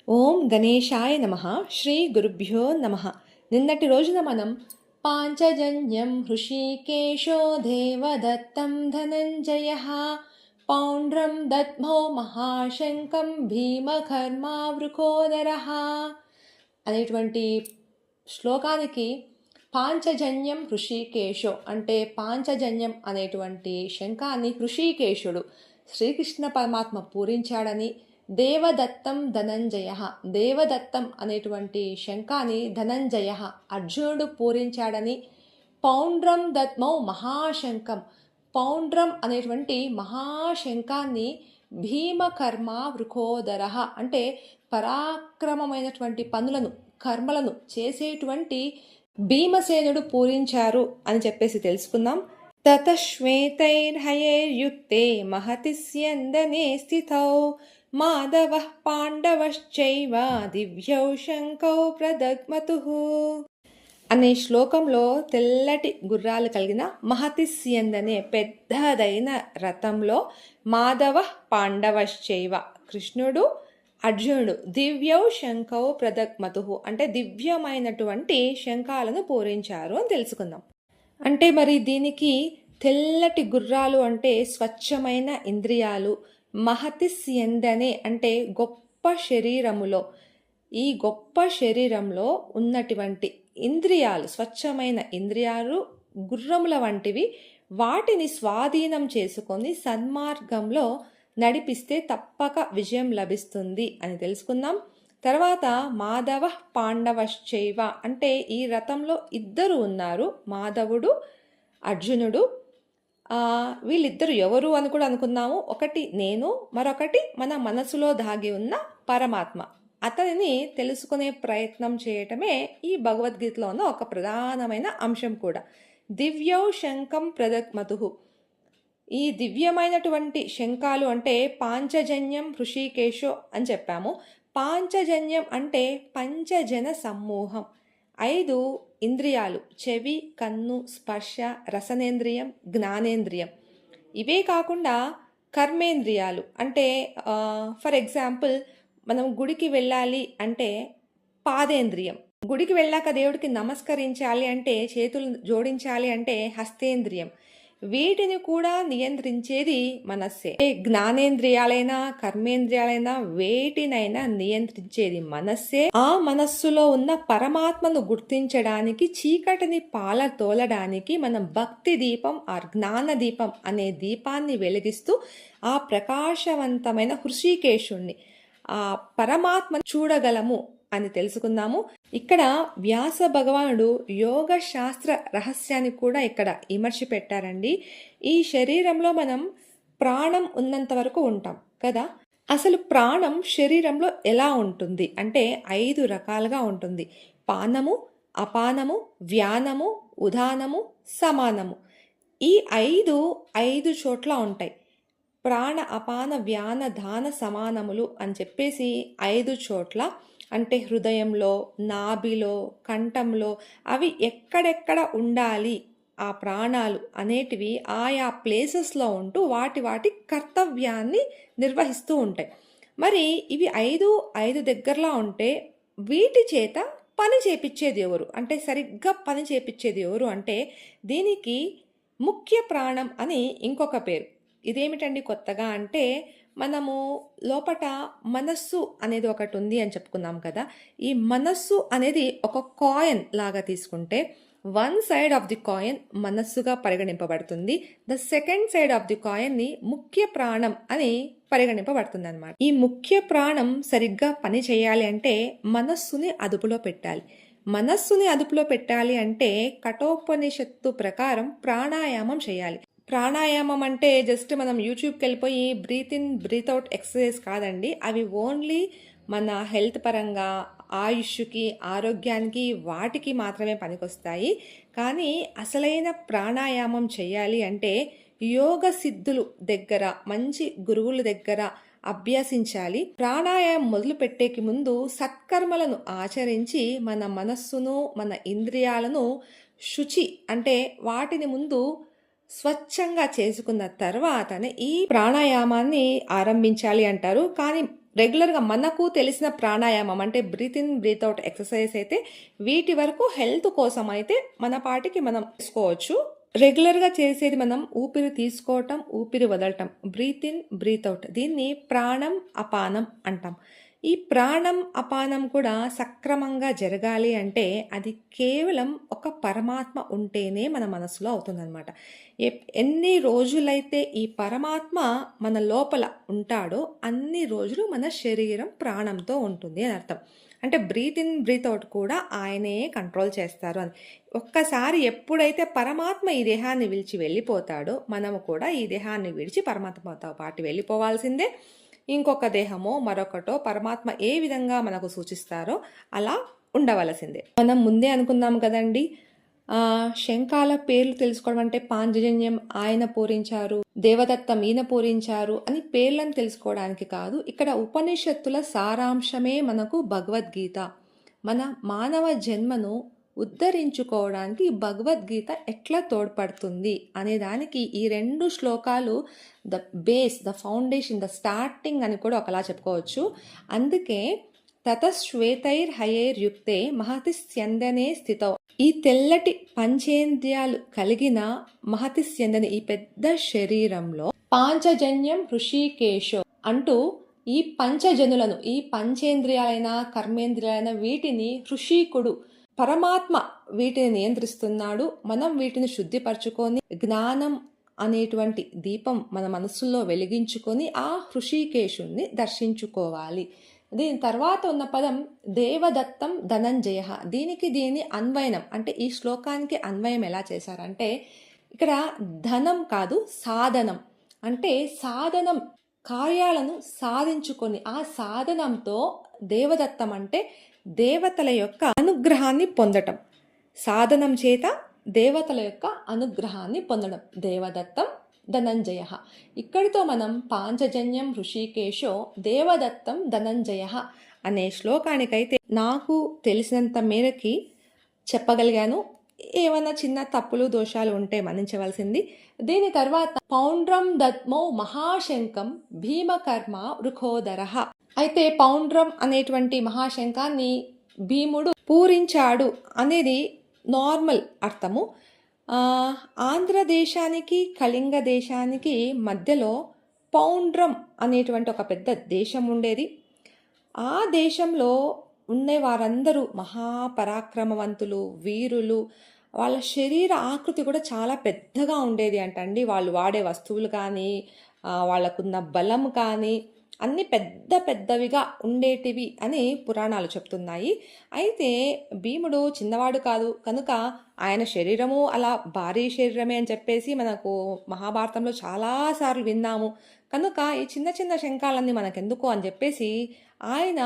ఓం గణేశాయ నమః. శ్రీ గురుభ్యో నమః. నిన్నటి రోజున మనం పాంచజన్యం హృషీకేశో దేవదత్తం ధనంజయః పౌండ్రం దద్మో మహాశంకం భీమకర్మావృకోదరః అనేటువంటి శ్లోకానికి పాంచజన్యం హృషీకేశో అంటే పాంచజన్యం అనేటువంటి శంఖాన్ని హృషీకేశుడు శ్రీకృష్ణ పరమాత్మ పూరించాడని, దేవదత్తం ధనంజయ, దేవదత్తం అనేటువంటి శంఖాన్ని ధనంజయ అర్జునుడు పూరించాడని, పౌండ్రం దద్మౌ మహాశంఖం, పౌండ్రం అనేటువంటి మహాశంఖాన్ని భీమకర్మ వృకోదర అంటే పరాక్రమమైనటువంటి పనులను కర్మలను చేసేటువంటి భీమసేనుడు పూరించారు అని చెప్పేసి తెలుసుకుందాం. తతశ్వేతైర్హయైర్యుక్తే మహతి స్యందనే స్థితౌ మాధవః పాండవశ్చైవ దివ్యౌ శంఖౌ ప్రదద్మతుః అనే శ్లోకంలో తెల్లటి గుర్రాలు కలిగిన మహతి స్యందనే పెద్దదైన రథంలో మాధవః పాండవశ్చైవ కృష్ణుడు అర్జునుడు దివ్యౌ శంఖౌ ప్రదద్మతుః అంటే దివ్యమైనటువంటి శంఖాలను పూరించారు అని తెలుసుకుందాం. అంటే మరి దీనికి తెల్లటి గుర్రాలు అంటే స్వచ్ఛమైన ఇంద్రియాలు, మహతి స్యందనే అంటే గొప్ప శరీరములో, ఈ గొప్ప శరీరంలో ఉన్నటువంటి ఇంద్రియాలు, స్వచ్ఛమైన ఇంద్రియాలు గుర్రముల వంటివి, వాటిని స్వాధీనం చేసుకొని సన్మార్గంలో నడిపిస్తే తప్పక విజయం లభిస్తుంది అని తెలుసుకుందాం. తర్వాత మాధవ పాండవశ్చైవ అంటే ఈ రథంలో ఇద్దరు ఉన్నారు, మాధవుడు అర్జునుడు. వీళ్ళిద్దరు ఎవరు అని కూడా అనుకున్నాము. ఒకటి నేను, మరొకటి మన మనసులో దాగి ఉన్న పరమాత్మ. అతనిని తెలుసుకునే ప్రయత్నం చేయటమే ఈ భగవద్గీతలో ఉన్న ఒక ప్రధానమైన అంశం కూడా. దివ్యౌ శంఖం ప్రదద్మతుః, ఈ దివ్యమైనటువంటి శంఖాలు అంటే పాంచజన్యం హృషీకేశో అని చెప్పాము. పాంచజన్యం అంటే పంచజన సమూహం, 5 ఇంద్రియాలు, చెవి, కన్ను, స్పర్శ, రసనేంద్రియం, జ్ఞానేంద్రియం. ఇవే కాకుండా కర్మేంద్రియాలు అంటే ఫర్ ఎగ్జాంపుల్ మనం గుడికి వెళ్ళాలి అంటే పాదేంద్రియం, గుడికి వెళ్ళాక దేవుడికి నమస్కరించాలి అంటే, చేతులు జోడించాలి అంటే హస్తేంద్రియం. వీటిని కూడా నియంత్రించేది మనస్సే. జ్ఞానేంద్రియాలైనా కర్మేంద్రియాలైనా వేటినైనా నియంత్రించేది మనస్సే. ఆ మనస్సులో ఉన్న పరమాత్మను గుర్తించడానికి, చీకటిని పాలతోలడానికి మనం భక్తి దీపం, ఆ జ్ఞాన దీపం అనే దీపాన్ని వెలిగిస్తూ ఆ ప్రకాశవంతమైన హృషీకేశుణ్ణి, ఆ పరమాత్మను చూడగలము అని తెలుసుకుందాము. ఇక్కడ వ్యాస భగవానుడు యోగ శాస్త్ర రహస్యాన్ని కూడా ఇక్కడ ఇమర్చి పెట్టారండి. ఈ శరీరంలో మనం ప్రాణం ఉన్నంత వరకు ఉంటాం కదా. అసలు ప్రాణం శరీరంలో ఎలా ఉంటుంది అంటే 5 రకాలుగా ఉంటుంది. పానము, అపానము, వ్యానము, ఉదానము, సమానము. ఈ 5 చోట్ల ఉంటాయి. ప్రాణ అపాన వ్యాన దాన సమానములు అని చెప్పేసి 5 చోట్ల, అంటే హృదయంలో, నాభిలో, కంఠంలో, అవి ఎక్కడెక్కడ ఉండాలి ఆ ప్రాణాలు అనేటివి ఆయా ప్లేసెస్లో ఉంటూ వాటి కర్తవ్యాన్ని నిర్వహిస్తూ ఉంటాయి. మరి ఇవి 5 దగ్గరలో ఉంటే వీటి చేత పని చేపించేది ఎవరు అంటే, సరిగ్గా పని చేపించేది ఎవరు అంటే దీనికి ముఖ్య ప్రాణం అని ఇంకొక పేరు. ఇదేమిటండి కొత్తగా అంటే, మనము లోపట మనస్సు అనేది ఒకటి ఉంది అని చెప్పుకున్నాం కదా. ఈ మనస్సు అనేది ఒక కాయిన్ లాగా తీసుకుంటే 1 సైడ్ ఆఫ్ ది కాయిన్ మనస్సుగా పరిగణింపబడుతుంది. The second side of the కాయిన్ని ముఖ్య ప్రాణం అని పరిగణింపబడుతుంది అనమాట. ఈ ముఖ్య ప్రాణం సరిగ్గా పని చేయాలి అంటే మనస్సుని అదుపులో పెట్టాలి. మనస్సుని అదుపులో పెట్టాలి అంటే కఠోపనిషత్తు ప్రకారం ప్రాణాయామం చేయాలి. ప్రాణాయామం అంటే జస్ట్ మనం యూట్యూబ్కి వెళ్ళిపోయి breath in breath out exercise కాదండి. అవి ఓన్లీ మన హెల్త్ పరంగా, ఆయుష్కి, ఆరోగ్యానికి, వాటికి మాత్రమే పనికొస్తాయి. కానీ అసలైన ప్రాణాయామం చేయాలి అంటే యోగ సిద్ధులు దగ్గర, మంచి గురువుల దగ్గర అభ్యసించాలి. ప్రాణాయామం మొదలు పెట్టేకి ముందు సత్కర్మలను ఆచరించి మన మనస్సును, మన ఇంద్రియాలను శుచి అంటే వాటిని ముందు స్వచ్ఛంగా చేసుకున్న తర్వాతనే ఈ ప్రాణాయామాన్ని ఆరంభించాలి అంటారు. కానీ రెగ్యులర్గా మనకు తెలిసిన ప్రాణాయామం అంటే breath in breath out exercise అయితే వీటి వరకు హెల్త్ కోసం అయితే మన పాటికి మనం చేసుకోవచ్చు. రెగ్యులర్గా చేసేది మనం ఊపిరి తీసుకోవటం, ఊపిరి వదలటం, బ్రీత్ ఇన్ బ్రీత్ అవుట్. దీన్ని ప్రాణం అపానం అంటాం. ఈ ప్రాణం అపానం కూడా సక్రమంగా జరగాలి అంటే అది కేవలం ఒక పరమాత్మ ఉంటేనే మన మనసులో అవుతుందన్నమాట. ఎన్ని రోజులైతే ఈ పరమాత్మ మన లోపల ఉంటాడో అన్ని రోజులు మన శరీరం ప్రాణంతో ఉంటుంది అని అర్థం. అంటే బ్రీత్ ఇన్ బ్రీత్ అవుట్ కూడా ఆయనే కంట్రోల్ చేస్తారు అని. ఒక్కసారి ఎప్పుడైతే పరమాత్మ ఈ దేహాన్ని విడిచి వెళ్ళిపోతాడో మనము కూడా ఈ దేహాన్ని విడిచి పరమాత్మతో పాటు వెళ్ళిపోవాల్సిందే. ఇంకొక దేహమో మరొకటో పరమాత్మ ఏ విధంగా మనకు సూచిస్తారో అలా ఉండవలసిందే. మనం ముందే అనుకున్నాం కదండి, శంఖాల పేర్లు తెలుసుకోవడం అంటే పాంచజన్యం ఆయన పూరించారు, దేవదత్తం ఈయన పూరించారు అని పేర్లను తెలుసుకోవడానికి కాదు. ఇక్కడ ఉపనిషత్తుల సారాంశమే మనకు భగవద్గీత. మన మానవ జన్మను ఉద్ధరించుకోవడానికి భగవద్గీత ఎట్లా తోడ్పడుతుంది అనే దానికి ఈ 2 శ్లోకాలు the base, the foundation, the starting అని కూడా ఒకలా చెప్పుకోవచ్చు. అందుకే తతశ్వేతైర్హయైర్యుక్తే మహతి స్యందనే స్థితౌ. ఈ తెల్లటి పంచేంద్రియాలు కలిగిన మహతి స్యందని ఈ పెద్ద శరీరంలో పాంచజన్యం హృషికేశో అంటూ ఈ పంచజనులను, ఈ పంచేంద్రియాలైన కర్మేంద్రియాలైన వీటిని హృషికుడు పరమాత్మ వీటిని నియంత్రిస్తున్నాడు. మనం వీటిని శుద్ధిపరచుకొని జ్ఞానం అనేటువంటి దీపం మన మనస్సులో వెలిగించుకొని ఆ హృషికేశుణ్ణి దర్శించుకోవాలి. దీని తర్వాత ఉన్న పదం దేవదత్తం ధనంజయ. దీని అన్వయనం అంటే ఈ శ్లోకానికి అన్వయం ఎలా చేశారంటే ఇక్కడ ధనం కాదు సాధనం. అంటే సాధనం కార్యాలను సాధించుకొని ఆ సాధనంతో దేవదత్తం అంటే దేవతల యొక్క అనుగ్రహాన్ని పొందటం. సాధనం చేత దేవతల యొక్క అనుగ్రహాన్ని పొందడం. దేవదత్తం ధనంజయ. ఇక్కడితో మనం పాంచజన్యం హృషికేశో దేవదత్తం ధనంజయ అనే శ్లోకానికైతే నాకు తెలిసినంత మేరకి చెప్పగలిగాను. ఏమైనా చిన్న తప్పులు దోషాలు ఉంటే మన్నించవలసింది. దీని తర్వాత పౌండ్రం దద్మో మహాశంకం భీమకర్మ వృఖోదర. అయితే పౌండ్రం అనేటువంటి మహాశంఖాన్ని భీముడు పూరించాడు అనేది నార్మల్ అర్థము. ఆంధ్రదేశానికి కళింగ దేశానికి మధ్యలో పౌండ్రం అనేటువంటి ఒక పెద్ద దేశం ఉండేది. ఆ దేశంలో ఉండే వారందరూ మహాపరాక్రమవంతులు, వీరులు. వాళ్ళ శరీర ఆకృతి కూడా చాలా పెద్దగా ఉండేది అంటండి. వాళ్ళు వాడే వస్తువులు కానీ వాళ్ళకున్న బలం కానీ అన్ని పెద్ద పెద్దవిగా ఉండేటివి అని పురాణాలు చెప్తున్నాయి. అయితే భీముడు చిన్నవాడు కాదు కనుక ఆయన శరీరము అలా భారీ శరీరమే అని చెప్పేసి మనకు మహాభారతంలో చాలాసార్లు విన్నాము. కనుక ఈ చిన్న చిన్న శంఖాలన్నీ మనకెందుకు అని చెప్పేసి ఆయన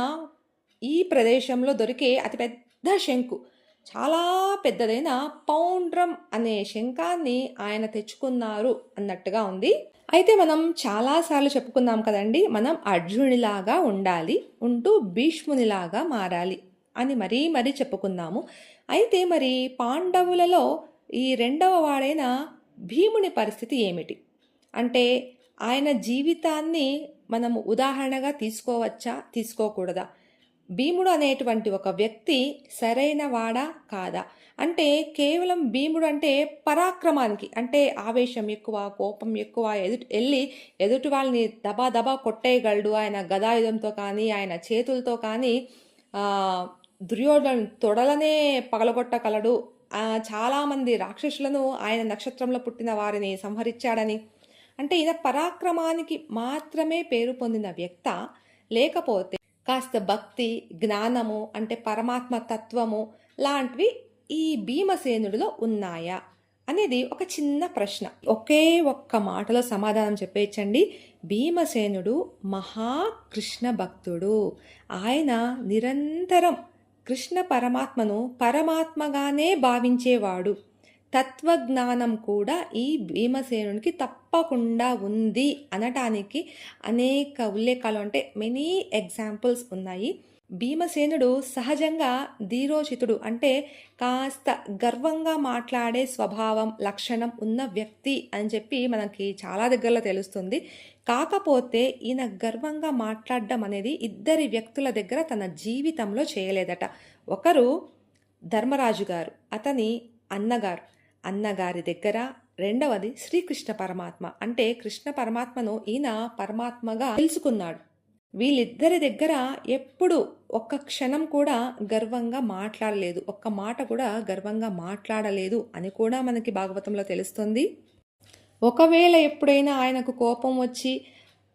ఈ ప్రదేశంలో దొరికే అతిపెద్ద శంకు, చాలా పెద్దదైన పౌండ్రం అనే శంఖాన్ని ఆయన తెచ్చుకున్నారు అన్నట్టుగా ఉంది. అయితే మనం చాలాసార్లు చెప్పుకున్నాం కదండి, మనం అర్జునుడిలాగా ఉండాలి, ఉంటూ భీష్మునిలాగా మారాలి అని మరీ చెప్పుకున్నాము. అయితే మరి పాండవులలో ఈ 2వ వాడైన భీముని పరిస్థితి ఏమిటి అంటే ఆయన జీవితాన్ని మనము ఉదాహరణగా తీసుకోవచ్చా, తీసుకోకూడదా? భీముడు అనేటువంటి ఒక వ్యక్తి సరైన వాడా కాదా అంటే కేవలం భీముడు అంటే పరాక్రమానికి, అంటే ఆవేశం ఎక్కువ, కోపం ఎక్కువ, ఎదుటి వాళ్ళని దబా కొట్టేయగలడు. ఆయన గదాయుధంతో కానీ ఆయన చేతులతో కానీ దుర్యోధను తొడలనే పగలగొట్టగలడు. చాలామంది రాక్షసులను ఆయన నక్షత్రంలో పుట్టిన వారిని సంహరించాడని. అంటే ఈయన పరాక్రమానికి మాత్రమే పేరు పొందిన వ్యక్త, లేకపోతే కాస్త భక్తి, జ్ఞానము అంటే పరమాత్మ తత్వము లాంటివి ఈ భీమసేనుడిలో ఉన్నాయా అనేది ఒక చిన్న ప్రశ్న. ఒకే ఒక్క మాటలో సమాధానం చెప్పేయచ్చండి. భీమసేనుడు మహాకృష్ణ భక్తుడు. ఆయన నిరంతరం కృష్ణ పరమాత్మను పరమాత్మగానే భావించేవాడు. తత్వజ్ఞానం కూడా ఈ భీమసేనునికి తప్పకుండా ఉంది అనటానికి అనేక ఉల్లేఖాలు, అంటే మెనీ ఎగ్జాంపుల్స్ ఉన్నాయి. భీమసేనుడు సహజంగా ధీరోచితుడు, అంటే కాస్త గర్వంగా మాట్లాడే స్వభావం లక్షణం ఉన్న వ్యక్తి అని చెప్పి మనకి చాలా దగ్గరలో తెలుస్తుంది. కాకపోతే ఈయన గర్వంగా మాట్లాడడం అనేది ఇద్దరి వ్యక్తుల దగ్గర తన జీవితంలో చేయలేదట. ఒకరు ధర్మరాజు గారు, అతని అన్నగారు, అన్నగారి దగ్గర. రెండవది శ్రీకృష్ణ పరమాత్మ, అంటే కృష్ణ పరమాత్మను ఈయన పరమాత్మగా తెలుసుకున్నాడు. వీళ్ళిద్దరి దగ్గర ఎప్పుడు ఒక్క క్షణం కూడా గర్వంగా మాట్లాడలేదు, ఒక్క మాట కూడా గర్వంగా మాట్లాడలేదు అని కూడా మనకి భాగవతంలో తెలుస్తుంది. ఒకవేళ ఎప్పుడైనా ఆయనకు కోపం వచ్చి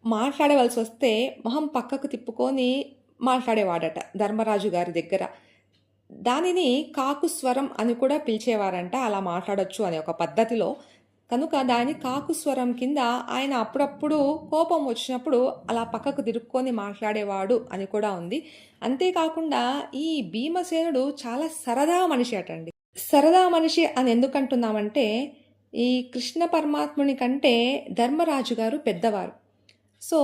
మాట్లాడవలసి వస్తే మొహం పక్కకు తిప్పుకొని మాట్లాడేవాడట ధర్మరాజు గారి దగ్గర. దానిని కాకుస్వరం అని కూడా పిలిచేవారంట, అలా మాట్లాడొచ్చు అనే ఒక పద్ధతిలో. కనుక దాని కాకుస్వరం కింద ఆయన అప్పుడప్పుడు కోపం వచ్చినప్పుడు అలా పక్కకు తిరుక్కొని మాట్లాడేవాడు అని కూడా ఉంది. అంతేకాకుండా ఈ భీమసేనుడు చాలా సరదా మనిషి అటండి. సరదా మనిషి అని ఎందుకంటున్నామంటే, ఈ కృష్ణ పరమాత్ముని కంటే ధర్మరాజు గారు పెద్దవారు. సో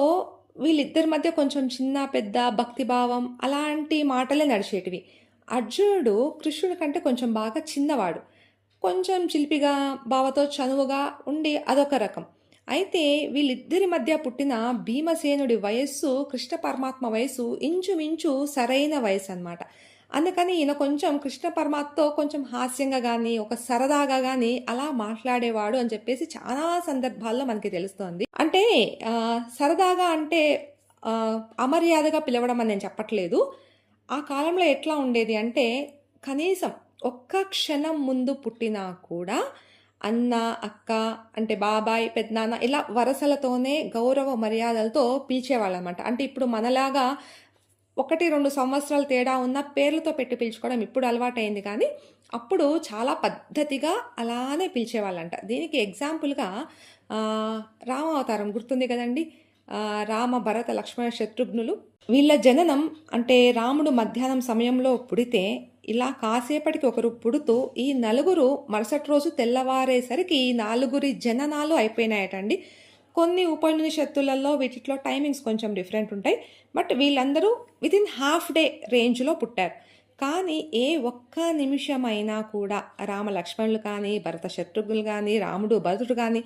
వీళ్ళిద్దరి మధ్య కొంచెం చిన్న పెద్ద భక్తిభావం అలాంటి మాటలే నడిచేటివి. అర్జునుడు కృష్ణుడి కంటే కొంచెం బాగా చిన్నవాడు, కొంచెం చిలిపిగా బావతో చనువుగా ఉండి అదొక రకం. అయితే వీళ్ళిద్దరి మధ్య పుట్టిన భీమసేనుడి వయస్సు కృష్ణ పరమాత్మ వయస్సు ఇంచుమించు సరైన వయసు అన్నమాట. అందుకని ఈయన కొంచెం కృష్ణ పరమాత్మతో కొంచెం హాస్యంగా కానీ ఒక సరదాగా కానీ అలా మాట్లాడేవాడు అని చెప్పేసి చాలా సందర్భాల్లో మనకి తెలుస్తోంది. అంటే సరదాగా అంటే అమర్యాదగా పిలవడం అని నేను చెప్పట్లేదు. ఆ కాలంలో ఎట్లా ఉండేది అంటే, కనీసం ఒక్క క్షణం ముందు పుట్టినా కూడా అన్న, అక్క, అంటే బాబాయ్, పెద్దనాన్న ఇలా వరసలతోనే గౌరవ మర్యాదలతో పిలిచేవాళ్ళనమాట. అంటే ఇప్పుడు మనలాగా 1-2 సంవత్సరాలు తేడా ఉన్న పేర్లతో పెట్టి పిలుచుకోవడం ఇప్పుడు అలవాటైంది, కానీ అప్పుడు చాలా పద్ధతిగా అలానే పిలిచేవాళ్ళంట. దీనికి ఎగ్జాంపుల్గా రామావతారం గుర్తుంది కదండి. రామ, భరత, లక్ష్మణ, శత్రుఘ్నులు వీళ్ళ జననం, అంటే రాముడు మధ్యాహ్నం సమయంలో పుడితే ఇలా కాసేపటికి ఒకరు పుడుతూ ఈ నలుగురు మరుసటి రోజు తెల్లవారేసరికి ఈ 4 జననాలు అయిపోయినాయటండి. కొన్ని ఉపనిషత్తులలో వీటిలో టైమింగ్స్ కొంచెం డిఫరెంట్ ఉంటాయి, బట్ వీళ్ళందరూ వితిన్ హాఫ్ డే రేంజ్లో పుట్టారు. కానీ ఏ ఒక్క నిమిషమైనా కూడా రామ లక్ష్మణులు కానీ, భరత శత్రుఘ్నులు కానీ, రాముడు భరతుడు కానీ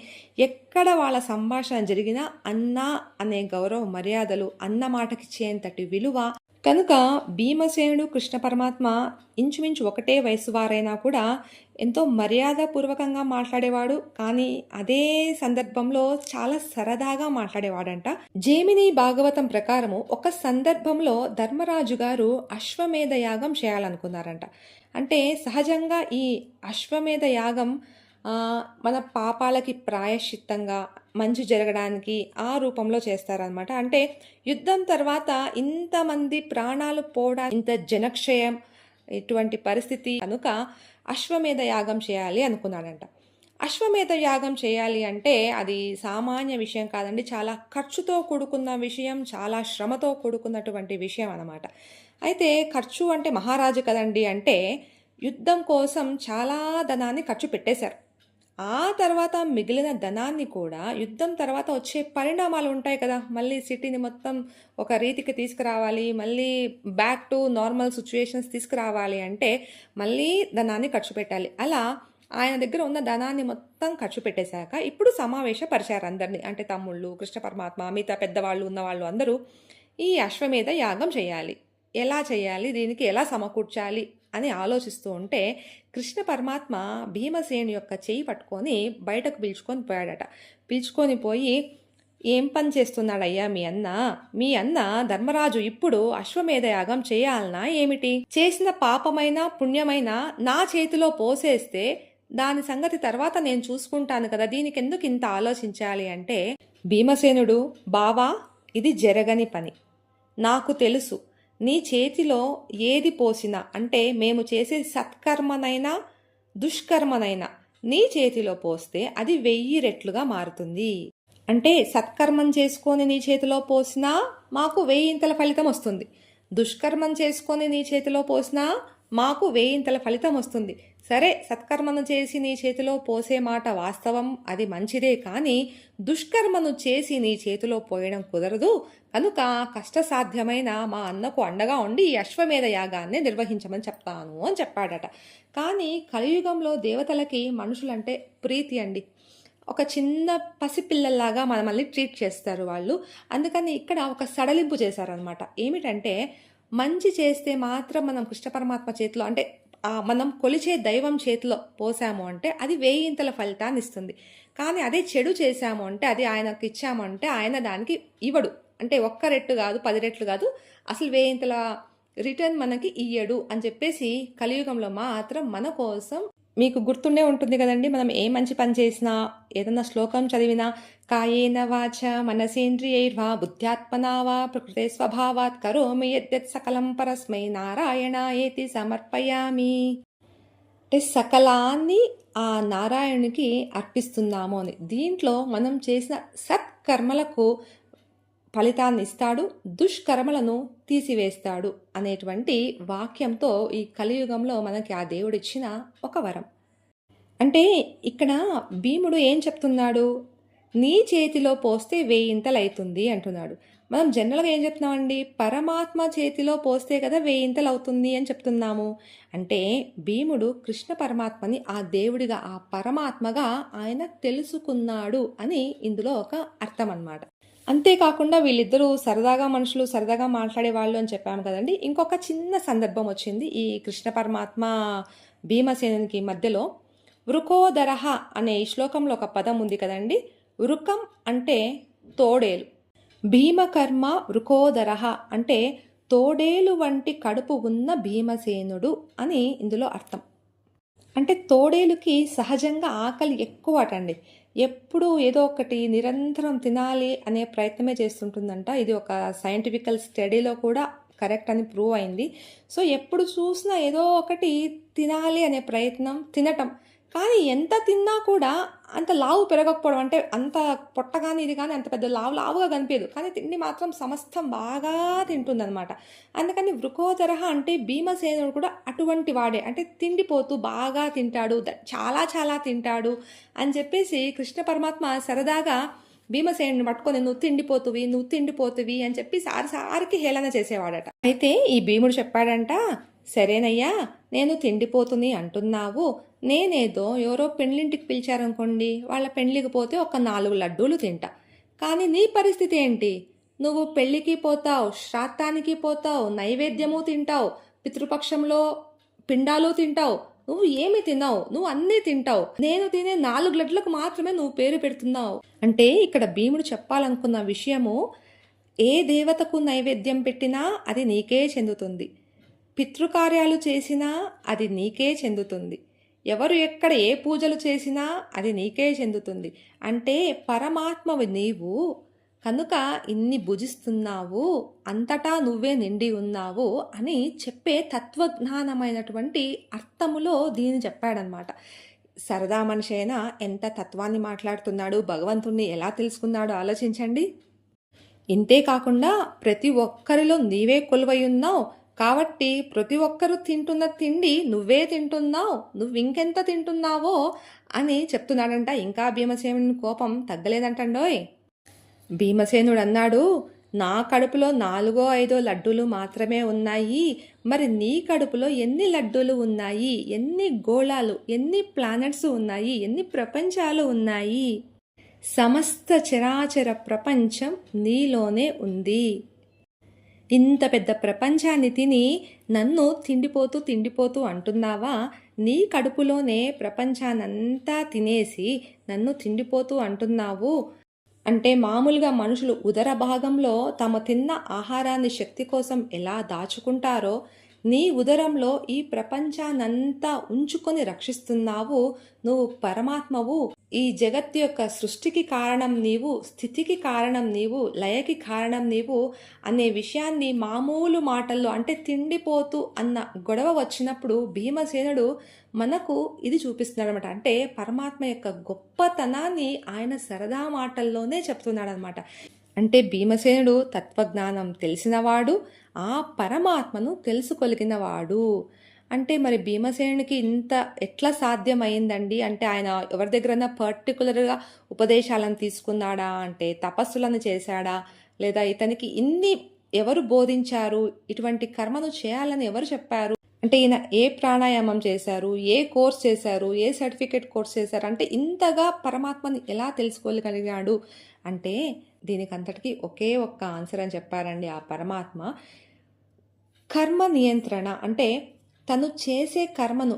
ఎక్కడ వాళ్ళ సంభాషణ జరిగినా అన్న అనే గౌరవ మర్యాదలు, అన్న మాటకిచ్చేంతటి విలువ. కనుక భీమసేనుడు కృష్ణ పరమాత్మ ఇంచుమించు ఒకటే వయసు వారైనా కూడా ఎంతో మర్యాదపూర్వకంగా మాట్లాడేవాడు, కానీ అదే సందర్భంలో చాలా సరదాగా మాట్లాడేవాడంట. జైమిని భాగవతం ప్రకారము ఒక సందర్భంలో ధర్మరాజు గారు అశ్వమేధ యాగం చేయాలనుకున్నారంట. అంటే సహజంగా ఈ అశ్వమేధ యాగం మన పాపాలకి ప్రాయశ్చిత్తంగా మంచి జరగడానికి ఆ రూపంలో చేస్తారనమాట. అంటే యుద్ధం తర్వాత ఇంతమంది ప్రాణాలు పోవడానికి, ఇంత జనక్షయం, ఇటువంటి పరిస్థితి కనుక అశ్వమేధ యాగం చేయాలి అనుకున్నాడంట. అశ్వమేధ యాగం చేయాలి అంటే అది సామాన్య విషయం కాదండి, చాలా ఖర్చుతో కూడుకున్న విషయం, చాలా శ్రమతో కూడుకున్నటువంటి విషయం అన్నమాట. అయితే ఖర్చు అంటే మహారాజు కదండి, అంటే యుద్ధం కోసం చాలా ధనాన్ని ఖర్చు పెట్టేశారు. ఆ తర్వాత మిగిలిన ధనాన్ని కూడా యుద్ధం తర్వాత వచ్చే పరిణామాలు ఉంటాయి కదా, మళ్ళీ సిటీని మొత్తం ఒక రీతికి తీసుకురావాలి, మళ్ళీ బ్యాక్ టు నార్మల్ సిచ్యువేషన్స్ తీసుకురావాలి అంటే మళ్ళీ ధనాన్ని ఖర్చు పెట్టాలి. అలా ఆయన దగ్గర ఉన్న ధనాన్ని మొత్తం ఖర్చు పెట్టేశాక ఇప్పుడు సమావేశపరిచారు అందరినీ, అంటే తమ్ముళ్ళు, కృష్ణ పరమాత్మ, మిగతా పెద్దవాళ్ళు ఉన్నవాళ్ళు అందరూ ఈ అశ్వమేధ యాగం చేయాలి. ఎలా చేయాలి, దీనికి ఎలా సమకూర్చాలి అని ఆలోచిస్తూ ఉంటే కృష్ణ పరమాత్మ భీమసేను యొక్క చేయి పట్టుకొని బయటకు పిలుచుకొని పోయాడట. పిలుచుకొని పోయి, ఏం పని చేస్తున్నాడయ్యా మీ అన్న ధర్మరాజు ఇప్పుడు అశ్వమేధ యాగం చేయాలనా ఏమిటి? చేసిన పాపమైన పుణ్యమైన నా చేతిలో పోసేస్తే దాని సంగతి తర్వాత నేను చూసుకుంటాను కదా, దీనికి ఎందుకు ఇంత ఆలోచించాలి అంటే, భీమసేనుడు, బావా ఇది జరగని పని, నాకు తెలుసు. నీ చేతిలో ఏది పోసినా, అంటే మేము చేసే సత్కర్మనైనా దుష్కర్మనైనా నీ చేతిలో పోస్తే అది 1000 రెట్లుగా మారుతుంది. అంటే సత్కర్మం చేసుకొని నీ చేతిలో పోసినా మాకు 1000 ఫలితం వస్తుంది, దుష్కర్మం చేసుకొని నీ చేతిలో పోసినా మాకు 1000 ఫలితం వస్తుంది. సరే, సత్కర్మను చేసి నీ చేతిలో పోసే మాట వాస్తవం, అది మంచిదే. కానీ దుష్కర్మను చేసి నీ చేతిలో పోయడం కుదరదు. కనుక కష్టసాధ్యమైన మా అన్నకు అండగా ఉండి ఈ అశ్వమేధ యాగాన్ని నిర్వహించమని చెప్తాను అని చెప్పాడట. కానీ కలియుగంలో దేవతలకి మనుషులంటే ప్రీతి అండి. ఒక చిన్న పసిపిల్లల్లాగా మనల్ని ట్రీట్ చేస్తారు వాళ్ళు. అందుకని ఇక్కడ ఒక సడలింపు చేశారనమాట. ఏమిటంటే, మంచి చేస్తే మాత్రం మనం కృష్ణ పరమాత్మ చేతిలో, అంటే మనం కొలిచే దైవం చేతిలో పోసాము అంటే అది వేయింతల ఫలితాన్ని ఇస్తుంది. కానీ అదే చెడు చేశాము అంటే, అది ఆయనకు ఇచ్చాము అంటే ఆయన దానికి ఇవ్వడు. అంటే ఒక్క రెట్టు కాదు, 10 రెట్లు కాదు, అసలు వేయింతల రిటర్న్ మనకి ఇయ్యడు అని చెప్పేసి కలియుగంలో మాత్రం మన కోసం, మీకు గుర్తుండే ఉంటుంది కదండి, మనం ఏ మంచి పని చేసినా, ఏదన్నా శ్లోకం చదివినా, కాయేన వాచ మనసేంద్రియైర్వా బుద్ధ్యాత్మనా వా ప్రకృతే స్వభావాత్ కరోమి యద్యత్ సకలం పరస్మై నారాయణాయేతి సమర్పయామి. అంటే సకలాన్ని ఆ నారాయణునికి అర్పిస్తున్నాము అని. దీంట్లో మనం చేసిన సత్కర్మలకు ఫలితాన్ని ఇస్తాడు, దుష్కర్మలను తీసివేస్తాడు అనేటువంటి వాక్యంతో ఈ కలియుగంలో మనకి ఆ దేవుడిచ్చిన ఒక వరం. అంటే ఇక్కడ భీముడు ఏం చెప్తున్నాడు? నీ చేతిలో పోస్తే వేయింతలవుతుంది అంటున్నాడు. మనం జనరల్గా ఏం చెప్తున్నామండి? పరమాత్మ చేతిలో పోస్తే కదా వేయింతలు అవుతుంది అని చెప్తున్నాము. అంటే భీముడు కృష్ణ పరమాత్మని ఆ దేవుడిగా, ఆ పరమాత్మగా ఆయన తెలుసుకున్నాడు అని ఇందులో ఒక అర్థం అన్నమాట. అంతేకాకుండా వీళ్ళిద్దరూ సరదాగా మనుషులు, సరదాగా మాట్లాడేవాళ్ళు అని చెప్పాము కదండి. ఇంకొక చిన్న సందర్భం వచ్చింది ఈ కృష్ణ పరమాత్మ భీమసేనునికి మధ్యలో. వృకోదరహ అనే ఈ శ్లోకంలో ఒక పదం ఉంది కదండి. వృకం అంటే తోడేలు, భీమకర్మ వృకోదరహ అంటే తోడేలు వంటి కడుపు ఉన్న భీమసేనుడు అని ఇందులో అర్థం. అంటే తోడేలుకి సహజంగా ఆకలి ఎక్కువ అటండి. ఎప్పుడూ ఏదో ఒకటి నిరంతరం తినాలి అనే ప్రయత్నమే చేస్తుంటుందంట. ఇది ఒక సైంటిఫికల్ స్టడీలో కూడా కరెక్ట్ అని ప్రూవ్ అయింది. సో ఎప్పుడు చూసినా ఏదో ఒకటి తినాలి అనే ప్రయత్నం, తినటం. కానీ ఎంత తిన్నా కూడా అంత లావు పెరగకపోవడం, అంటే అంత పొట్ట కానీ ఇది కానీ అంత పెద్ద లావుగా కనిపించదు. కానీ తిండి మాత్రం సమస్తం బాగా తింటుందన్నమాట. అందుకని వృకోదరహ అంటే భీమసేనుడు కూడా అటువంటి వాడే. అంటే తిండిపోతూ బాగా తింటాడు, చాలా చాలా తింటాడు అని చెప్పేసి కృష్ణ పరమాత్మ సరదాగా భీమసేనుని పట్టుకొని నువ్వు తిండిపోతువి అని చెప్పి సారికి హేళన చేసేవాడట. అయితే ఈ భీముడు చెప్పాడంట, సరేనయ్యా, నేను తిండిపోతుని అంటున్నావు, నేనేదో ఎవరో పెళ్ళింటికి పిలిచారనుకోండి, వాళ్ళ పెళ్ళికి పోతే ఒక 4 లడ్డూలు తింటా. కానీ నీ పరిస్థితి ఏంటి? నువ్వు పెళ్ళికి పోతావు, శ్రాద్ధానికి పోతావు, నైవేద్యము తింటావు, పితృపక్షంలో పిండాలు తింటావు, నువ్వు ఏమి తిన్నావు? నువ్వు అన్నీ తింటావు. నేను తినే 4 లడ్లకు మాత్రమే నువ్వు పేరు పెడుతున్నావు. అంటే ఇక్కడ భీముడు చెప్పాలనుకున్న విషయము, ఏ దేవతకు నైవేద్యం పెట్టినా అది నీకే చెందుతుంది, పితృకార్యాలు చేసినా అది నీకే చెందుతుంది, ఎవరు ఎక్కడ ఏ పూజలు చేసినా అది నీకే చెందుతుంది. అంటే పరమాత్మవి నీవు కనుక ఇన్ని భుజిస్తున్నావు, అంతటా నువ్వే నిండి ఉన్నావు అని చెప్పే తత్వజ్ఞానమైనటువంటి అర్థములో దీన్ని చెప్పాడనమాట. సరదా మనిషి అయినా ఎంత తత్వాన్ని మాట్లాడుతున్నాడు, భగవంతుణ్ణి ఎలా తెలుసుకున్నాడో ఆలోచించండి. ఇంతే కాకుండా ప్రతి ఒక్కరిలో నీవే కొలువై ఉన్నావు కాబట్టి ప్రతి ఒక్కరూ తింటున్న తిండి నువ్వే తింటున్నావు, నువ్వు ఇంకెంత తింటున్నావో అని చెప్తున్నాడంట. ఇంకా భీమసేనుని కోపం తగ్గలేదంటండోయ్. భీమసేనుడు అన్నాడు, నా కడుపులో 4-5 లడ్డూలు మాత్రమే ఉన్నాయి, మరి నీ కడుపులో ఎన్ని లడ్డూలు ఉన్నాయి, ఎన్ని గోళాలు, ఎన్ని ప్లానెట్స్ ఉన్నాయి, ఎన్ని ప్రపంచాలు ఉన్నాయి? సమస్త చరాచర ప్రపంచం నీలోనే ఉంది. ఇంత పెద్ద ప్రపంచాన్ని తిని నన్ను తిండిపోతూ అంటున్నావా? నీ కడుపులోనే ప్రపంచానంతా తినేసి నన్ను తిండిపోతూ అంటున్నావు. అంటే మామూలుగా మనుషులు ఉదర భాగంలో తమ తిన్న ఆహారాన్ని శక్తి కోసం ఎలా దాచుకుంటారో, నీ ఉదరంలో ఈ ప్రపంచానంతా ఉంచుకొని రక్షిస్తున్నావు. నువ్వు పరమాత్మవు. ఈ జగత్తు యొక్క సృష్టికి కారణం నీవు, స్థితికి కారణం నీవు, లయకి కారణం నీవు అనే విషయాన్ని మామూలు మాటల్లో, అంటే తిండిపోతూ అన్న గొడవ వచ్చినప్పుడు భీమసేనుడు మనకు ఇది చూపిస్తున్నాడు అనమాట. అంటే పరమాత్మ యొక్క గొప్పతనాన్ని ఆయన సరదా మాటల్లోనే చెప్తున్నాడు అనమాట. అంటే భీమసేనుడు తత్వజ్ఞానం తెలిసినవాడు, ఆ పరమాత్మను తెలుసుకోగలిగినవాడు. అంటే మరి భీమసేనునికి ఇంత ఎట్లా సాధ్యమైందండి? అంటే ఆయన ఎవరి దగ్గరన్నా పర్టిక్యులర్‌గా ఉపదేశాలను తీసుకున్నాడా? అంటే తపస్సులను చేశాడా? లేదా ఇతనికి ఇన్ని ఎవరు బోధించారు? ఇటువంటి కర్మను చేయాలని ఎవరు చెప్పారు? అంటే ఈయన ఏ ప్రాణాయామం చేశారు? ఏ కోర్స్ చేశారు? ఏ సర్టిఫికేట్ కోర్స్ చేశారు? అంటే ఇంతగా పరమాత్మని ఎలా తెలుసుకోగలిగాడు? అంటే దీనికంతటికి ఒకే ఒక్క ఆన్సర్ అని చెప్పారండి ఆ పరమాత్మ. కర్మ నియంత్రణ అంటే తను చేసే కర్మను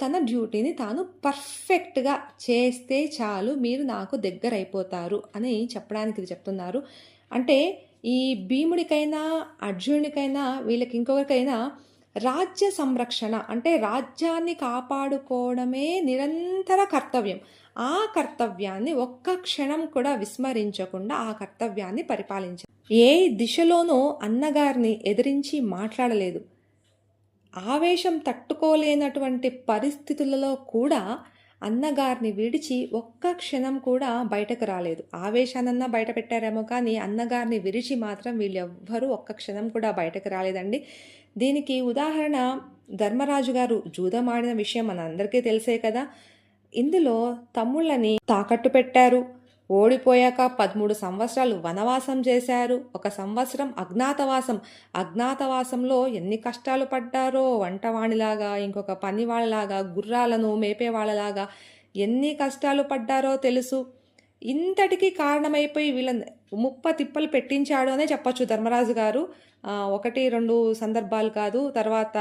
తన డ్యూటీని తాను పర్ఫెక్ట్‌గా చేస్తే చాలు మీరు నాకు దగ్గరైపోతారు అని చెప్పడానికి ఇది చెప్తున్నారు. అంటే ఈ భీముడికైనా, అర్జునుడికైనా వీళ్ళకి ఇంకొకరికైనా రాజ్య సంరక్షణ అంటే రాజ్యాన్ని కాపాడుకోవడమే నిరంతర కర్తవ్యం. ఆ కర్తవ్యాన్ని ఒక్క క్షణం కూడా విస్మరించకుండా ఆ కర్తవ్యాన్ని పరిపాలించారు. ఏ దిశలోనూ అన్నగారిని ఎదిరించి మాట్లాడలేదు. ఆవేశం తట్టుకోలేనటువంటి పరిస్థితులలో కూడా అన్నగారిని విడిచి ఒక్క క్షణం కూడా బయటకు రాలేదు. ఆవేశానన్నా బయట పెట్టారేమో కానీ అన్నగారిని విడిచి మాత్రం వీళ్ళెవ్వరూ ఒక్క క్షణం కూడా బయటకు రాలేదండి. దీనికి ఉదాహరణ ధర్మరాజు గారు జూదం ఆడిన విషయం మనందరికీ తెలిసే కదా. ఇందులో తమ్ముళ్ళని తాకట్టు పెట్టారు. ఓడిపోయాక 13 సంవత్సరాలు వనవాసం చేశారు. 1 సంవత్సరం అజ్ఞాతవాసం. అజ్ఞాతవాసంలో ఎన్ని కష్టాలు పడ్డారో వంటవాణిలాగా, ఇంకొక పనివాళ్ళలాగా, గుర్రాలను మేపేవాళ్ళలాగా ఎన్ని కష్టాలు పడ్డారో తెలుసు. ఇంతటికి కారణమైపోయి వీళ్ళని తిప్పలు పెట్టించాడు అనే చెప్పచ్చు ధర్మరాజు గారు. 1, 2 సందర్భాలు కాదు. తర్వాత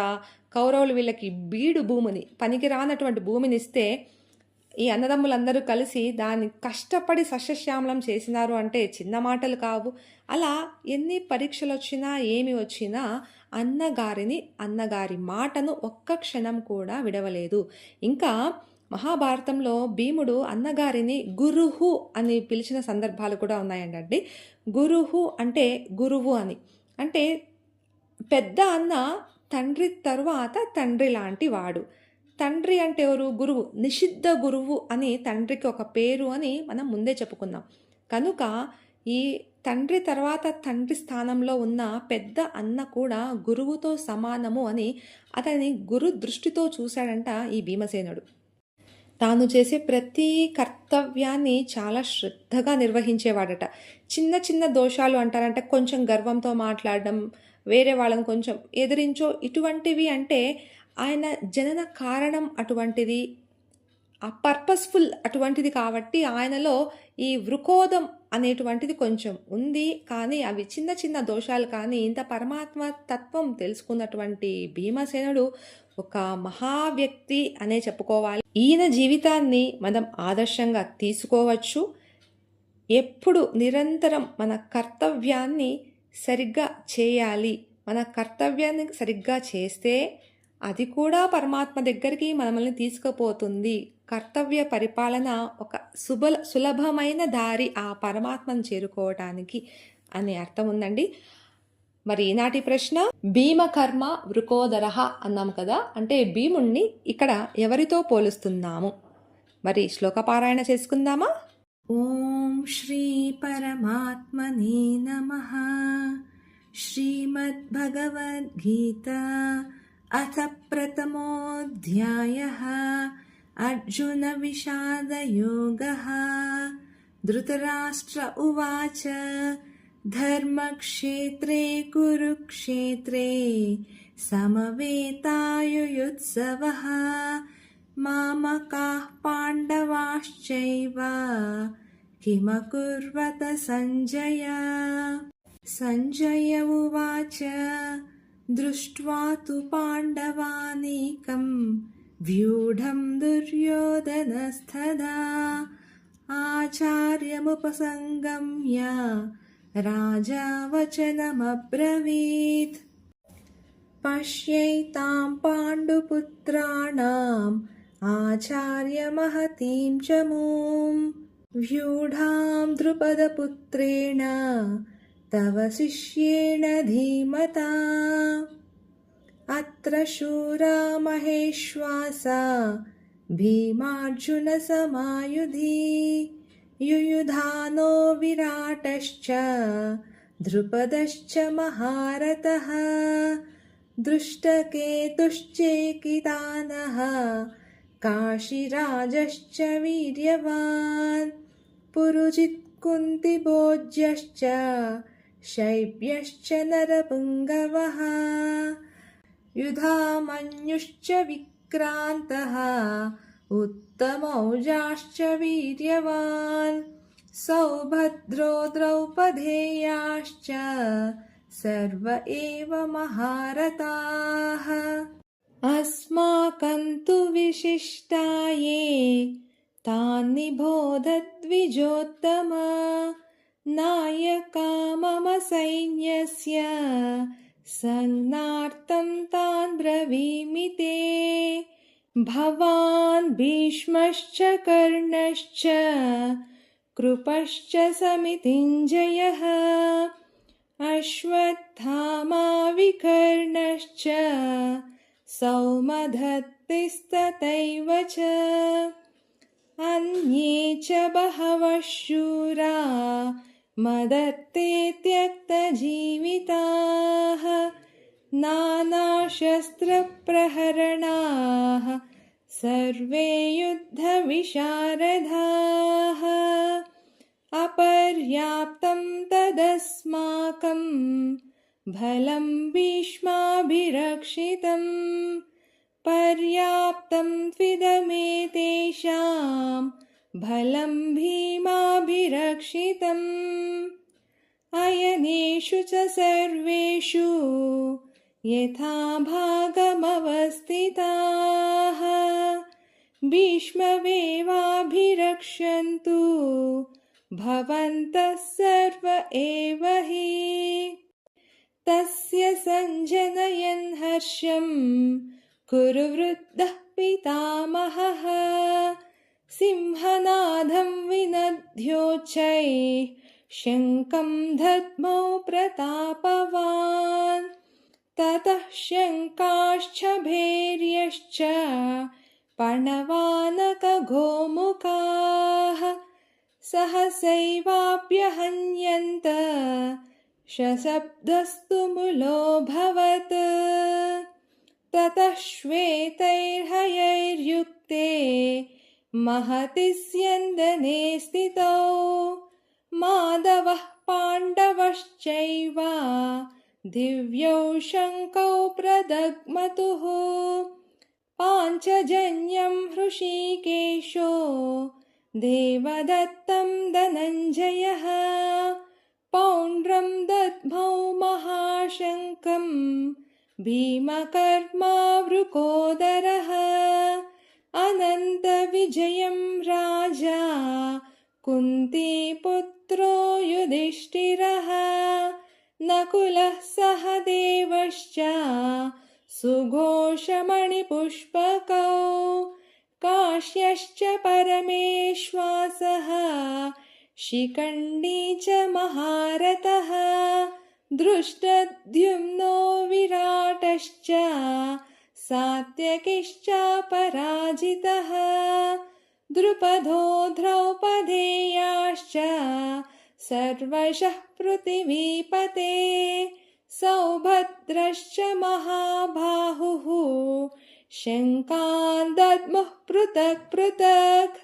కౌరవులు వీళ్ళకి బీడు భూమిని, పనికి రానటువంటి భూమినిస్తే ఈ అన్నదమ్ములందరూ కలిసి దాన్ని కష్టపడి సస్యశ్యామలం చేసినారు అంటే చిన్న మాటలు కావు. అలా ఎన్ని పరీక్షలు వచ్చినా ఏమి వచ్చినా అన్నగారి మాటను ఒక్క క్షణం కూడా విడవలేదు. ఇంకా మహాభారతంలో భీముడు అన్నగారిని గురుహు అని పిలిచిన సందర్భాలు కూడా ఉన్నాయండి. గురుహు అంటే గురువు అని. అంటే పెద్ద అన్న తండ్రి తరువాత తండ్రి లాంటి వాడు. తండ్రి అంటే ఎవరు? గురువు. నిషిద్ధ గురువు అని తండ్రికి ఒక పేరు అని మనం ముందే చెప్పుకున్నాం. కనుక ఈ తండ్రి తర్వాత తండ్రి స్థానంలో ఉన్న పెద్ద అన్న కూడా గురువుతో సమానము అని అతని గురు దృష్టితో చూశాడంట ఈ భీమసేనుడు. తాను చేసే ప్రతి కర్తవ్యాన్ని చాలా శ్రద్ధగా నిర్వహించేవాడట. చిన్న చిన్న దోషాలు అంటారంటే కొంచెం గర్వంతో మాట్లాడడం, వేరే వాళ్ళని కొంచెం ఎదిరించో ఇటువంటివి అంటే ఆయన జనన కారణం అటువంటిది, ఆ పర్పస్ఫుల్ అటువంటిది కాబట్టి ఆయనలో ఈ వృకోదం అనేటువంటిది కొంచెం ఉంది. కానీ అవి చిన్న చిన్న దోషాలు. కానీ ఇంత పరమాత్మ తత్వం తెలుసుకున్నటువంటి భీమసేనుడు ఒక మహా వ్యక్తి అనే చెప్పుకోవాలి. ఈయన జీవితాన్ని మనం ఆదర్శంగా తీసుకోవచ్చు. ఎప్పుడు నిరంతరం మన కర్తవ్యాన్ని సరిగ్గా చేయాలి. మన కర్తవ్యాన్ని సరిగ్గా చేస్తే అది కూడా పరమాత్మ దగ్గరికి మనల్ని తీసుకుపోతుంది. కర్తవ్య పరిపాలన ఒక సులభమైన దారి ఆ పరమాత్మను చేరుకోవటానికి అనే అర్థం ఉందండి. మరి ఈనాటి ప్రశ్న, భీమకర్మ వృకోదరః అన్నాం కదా, అంటే భీముణ్ణి ఇక్కడ ఎవరితో పోలుస్తున్నాము? మరి శ్లోక పారాయణ చేసుకుందామా? ఓం శ్రీ పరమాత్మనే నమః. శ్రీమద్భగవద్గీత అథ ప్రథమోऽధ్యాయः. అర్జున విషాదయోగः. ధృతరాష్ట్ర ఉవాచ ధర్మక్షేత్రే కురుక్షేత్రే సమవేతాయుయుత్సవః. మామకాః పాండవాశ్చైవ కిమకుర్వత సంజయ. సంజయ ఉవాచ దృష్ట్వా తు పాండవానేకం వ్యూఢం దుర్యోధనస్తదా ఆచార్యముపసంగమ్య రాజా వచనమబ్రవీత్. పశ్యైతాం పాండుపుత్రాణాం ఆచార్యమహతీం చ మూం వ్యూఢాం ద్రుపదపుత్రేణ తవ శిష్యేణ ధీమతా. అత్ర శూరా మహేశ్వాసా భీమార్జున సమాయుధి. యుయుధానో విరాటశ్చ ద్రుపదశ్చ మహారథః. दृष्टकेतुश्चेकितानः काशीराजश्च वीर्यवान् पुरुजित्कुन्तिभोज्यश्च शैब्यश्च नरपुङ्गवः युधामन्युश्च विक्रान्तः उत्तमौजाश्च वीर्यवान् सौभद्रो द्रौपदेयाश्च सर्व एव महारथाः अस्माकं तु विशिष्टाये तान् निबोधद्विजोत्तम नायका मम सैन्यस्य संज्ञार्थं तान् ब्रवीमि ते भवान् भीष्मश्च कर्णश्च कृपश्च समितिञ्जयः अश्वत्थामा विकर्णश्च सौमदत्तिस्तथैव च अन्ये च बहवः शूरा मदत्ते त्यक्तजीविताः नानाशस्त्रप्रहरणाः सर्वे युद्धविशारदाः अपर्याप्तं तदस्माकं बलं भीष्माभिरक्षितं पर्याप्तं त्विदमेतेषां बलं भीमाभिरक्षितम् अयनेषु च सर्वेषु यथा भागमवस्थिताः भीष्ममेवाभिरक्षन्तु भवन्तः सर्व एव हि तस्य सञ्जनयन् हर्षं कुरु वृद्धः पितामहः सिंहनादं विनद्योच्चैः शङ्खं दद्मौ प्रतापवान् ततः शङ्खाश्च भैर्यश्च पणवानकगोमुखाः सहसैवाभ्यहन्यन्त सशब्दस्तु मुलोऽभवत् ततः श्वेतैर्हयैर्युक्ते महति स्यन्दने स्थितौ माधवः पाण्डवश्चैव दिव्यौ शङ्खौ प्रदग्मतुः पाञ्चजन्यं हृषीकेशो देवदत्तं धनञ्जयः पौण्ड्रं दद्मौ महाशङ्खं भीमकर्मा वृकोदरः अनन्तविजयं राजा कुन्तीपुत्रो युधिष्ठिरः नकुलः सहदेवश्च सुघोषमणिपुष्पकौ काश्यश्च परमेश्वासः शिखण्डी च महारथः धृष्टद्युम्नो विराटश्च सात्यकिश्च पराजितः द्रुपदो द्रौपदेयाश्च सर्वशः पृथिवीपते सौभद्रश्च महाबाहुः शङ्खान् दद्मुः पृथक् पृथक्